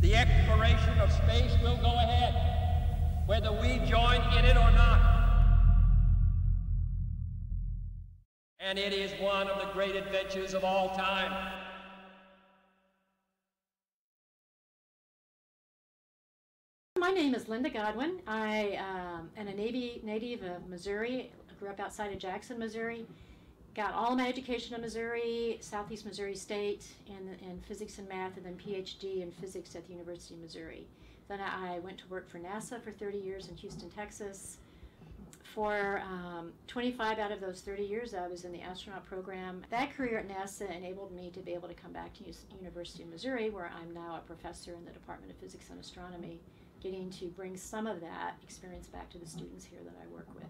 The exploration of space will go ahead, whether we join in it or not. And it is one of the great adventures of all time. My name is Linda Godwin. I am a Navy native of Missouri. I grew up outside of Jackson, Missouri. Got all of my education in Missouri, Southeast Missouri State, in physics and math, and then PhD in physics at the University of Missouri. Then I went to work for NASA for 30 years in Houston, Texas. For 25 out of those 30 years, I was in the astronaut program. That career at NASA enabled me to be able to come back to University of Missouri, where I'm now a professor in the Department of Physics and Astronomy, getting to bring some of that experience back to the students here that I work with.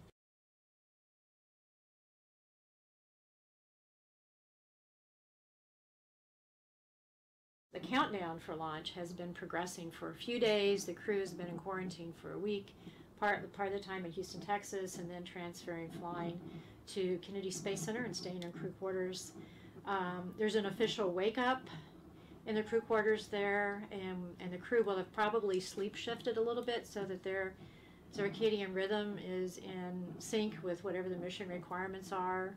The countdown for launch has been progressing for a few days. The crew has been in quarantine for a week, part of the time in Houston, Texas, and then flying to Kennedy Space Center and staying in crew quarters. There's an official wake-up in the crew quarters there, and the crew will have probably sleep shifted a little bit so that their circadian rhythm is in sync with whatever the mission requirements are.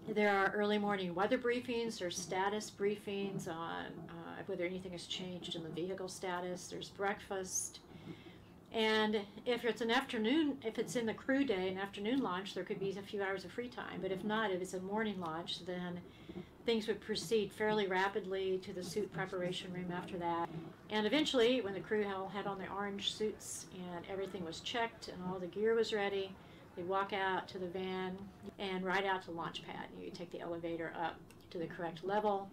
There are early morning weather briefings or status briefings on whether anything has changed in the vehicle status. There's breakfast. And if it's in the crew day, an afternoon launch, there could be a few hours of free time. But if not, if it's a morning launch, then things would proceed fairly rapidly to the suit preparation room after that. And eventually, when the crew had on their orange suits and everything was checked and all the gear was ready, they'd walk out to the van and ride out to the launch pad. You take the elevator up to the correct level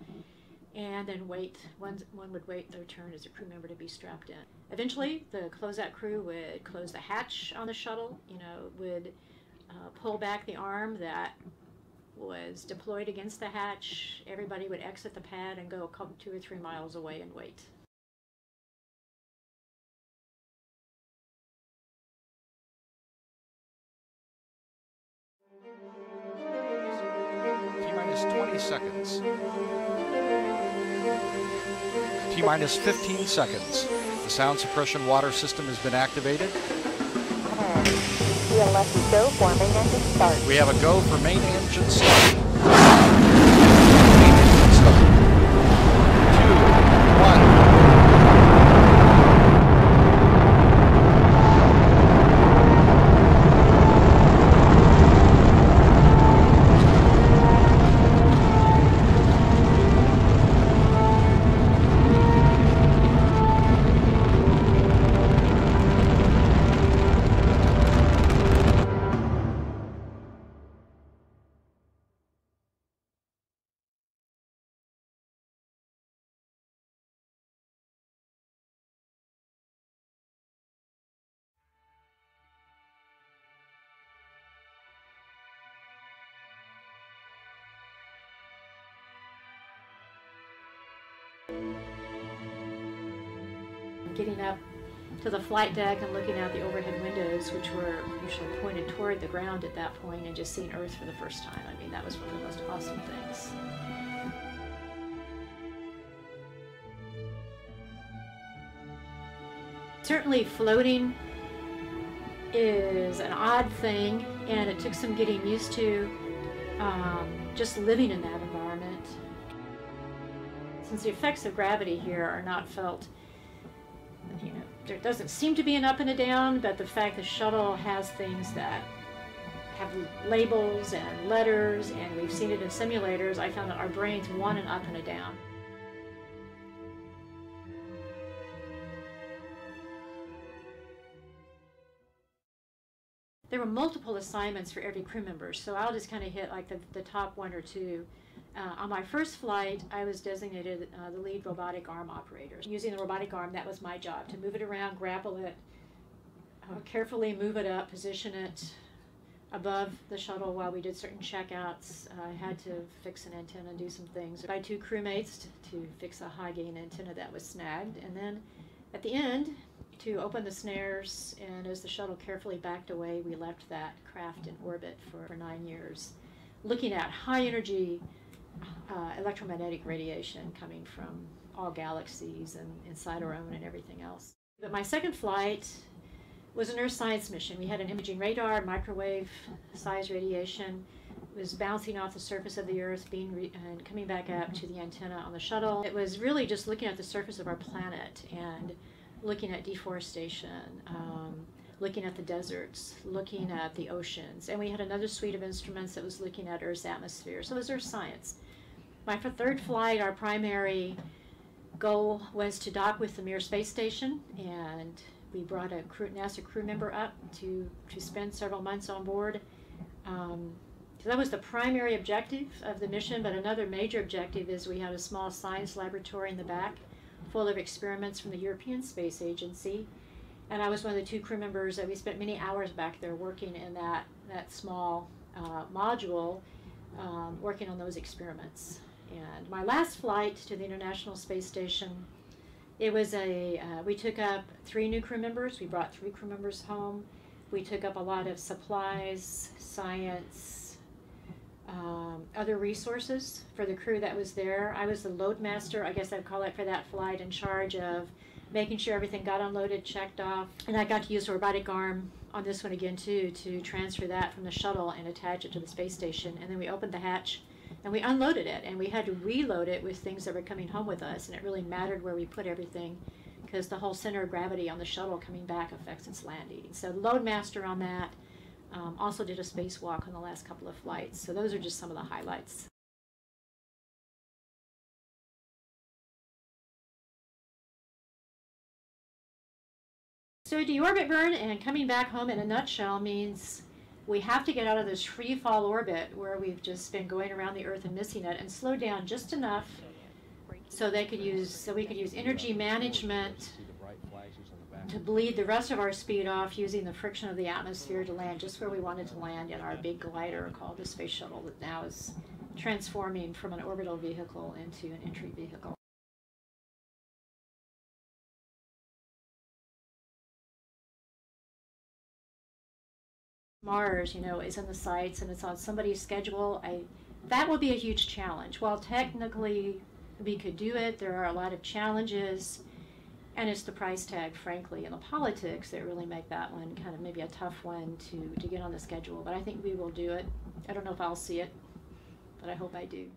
and then wait. One would wait their turn as a crew member to be strapped in. Eventually, the closeout crew would close the hatch on the shuttle, would pull back the arm that was deployed against the hatch. Everybody would exit the pad and go 2 or 3 miles away and wait. T-minus 20 seconds. T-minus 15 seconds. The sound suppression water system has been activated. CLS go for main engine start. We have a go for main engine start. Main engine start. 2, 1. Getting up to the flight deck and looking out the overhead windows, which were usually pointed toward the ground at that point, and just seeing Earth for the first time. I mean, that was one of the most awesome things. Certainly floating is an odd thing, and it took some getting used to just living in that environment. Since the effects of gravity here are not felt, there doesn't seem to be an up and a down, but the fact the shuttle has things that have labels and letters, and we've seen it in simulators, I found that our brains want an up and a down. There were multiple assignments for every crew member, so I'll just kind of hit like the top 1 or 2. On my first flight, I was designated the lead robotic arm operator. Using the robotic arm, that was my job, to move it around, grapple it, carefully move it up, position it above the shuttle while we did certain checkouts. I had to fix an antenna and do some things. By 2 crewmates to fix a high gain antenna that was snagged. And then at the end, to open the snares, and as the shuttle carefully backed away, we left that craft in orbit for 9 years, looking at high energy electromagnetic radiation coming from all galaxies and inside our own and everything else. But my second flight was an Earth science mission. We had an imaging radar, microwave size radiation. It was bouncing off the surface of the Earth, and coming back up to the antenna on the shuttle. It was really just looking at the surface of our planet and looking at deforestation, looking at the deserts, looking at the oceans. And we had another suite of instruments that was looking at Earth's atmosphere. So it was Earth science. My third flight, our primary goal was to dock with the Mir space station, and we brought a NASA crew member up to spend several months on board. So that was the primary objective of the mission, but another major objective is we had a small science laboratory in the back full of experiments from the European Space Agency. And I was one of the 2 crew members that we spent many hours back there working in that small module, working on those experiments. And my last flight to the International Space Station, it was we took up 3 new crew members. We brought 3 crew members home. We took up a lot of supplies, science, other resources for the crew that was there. I was the load master, I guess I'd call it, for that flight, in charge of making sure everything got unloaded, checked off. And I got to use a robotic arm on this one again too, to transfer that from the shuttle and attach it to the space station. And then we opened the hatch and we unloaded it, and we had to reload it with things that were coming home with us. And it really mattered where we put everything, because the whole center of gravity on the shuttle coming back affects its landing. So the load master on that. Also did a spacewalk on the last couple of flights. So those are just some of the highlights. So deorbit burn and coming back home in a nutshell means we have to get out of this free fall orbit where we've just been going around the Earth and missing it, and slow down just enough so we could use energy management to bleed the rest of our speed off, using the friction of the atmosphere to land just where we wanted to land in our big glider called the Space Shuttle, that now is transforming from an orbital vehicle into an entry vehicle. Mars, is in the sights and it's on somebody's schedule. That will be a huge challenge. While technically we could do it, there are a lot of challenges. And it's the price tag, frankly, and the politics that really make that one kind of maybe a tough one to get on the schedule. But I think we will do it. I don't know if I'll see it, but I hope I do.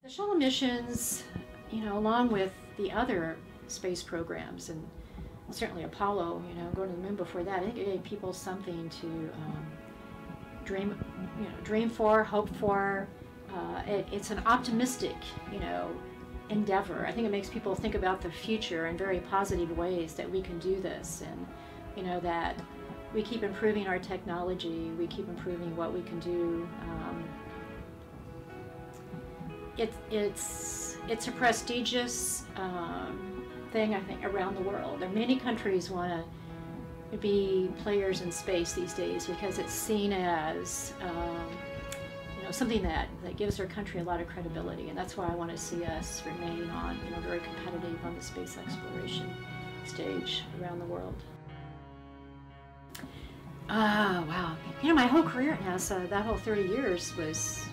The shuttle missions, along with the other space programs, and certainly Apollo, going to the moon before that, I think it gave people something to dream for, hope for. It's an optimistic, endeavor. I think it makes people think about the future in very positive ways, that we can do this, and that we keep improving our technology, we keep improving what we can do. It's a prestigious thing, I think, around the world. There are many countries want to be players in space these days because it's seen as something that gives our country a lot of credibility, and that's why I want to see us remain on, very competitive on the space exploration stage around the world. Wow. My whole career at NASA, that whole 30 years was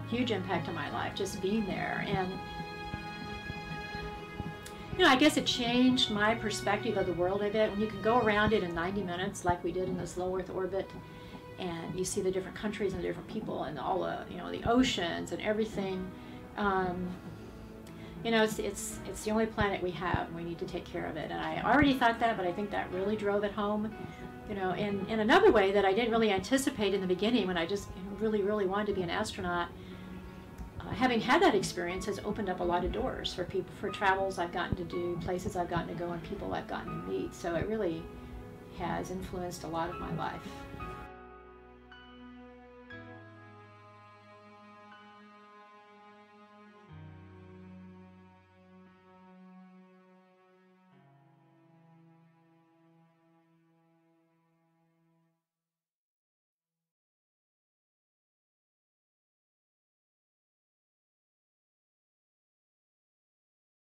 a huge impact on my life, just being there. And, I guess it changed my perspective of the world a bit. When you can go around it in 90 minutes, like we did in this low Earth orbit, and you see the different countries and the different people and all the, the oceans and everything. It's the only planet we have, and we need to take care of it. And I already thought that, but I think that really drove it home. In another way that I didn't really anticipate in the beginning, when I just really, really wanted to be an astronaut. Having had that experience has opened up a lot of doors for people, for travels I've gotten to do, places I've gotten to go, and people I've gotten to meet. So it really has influenced a lot of my life.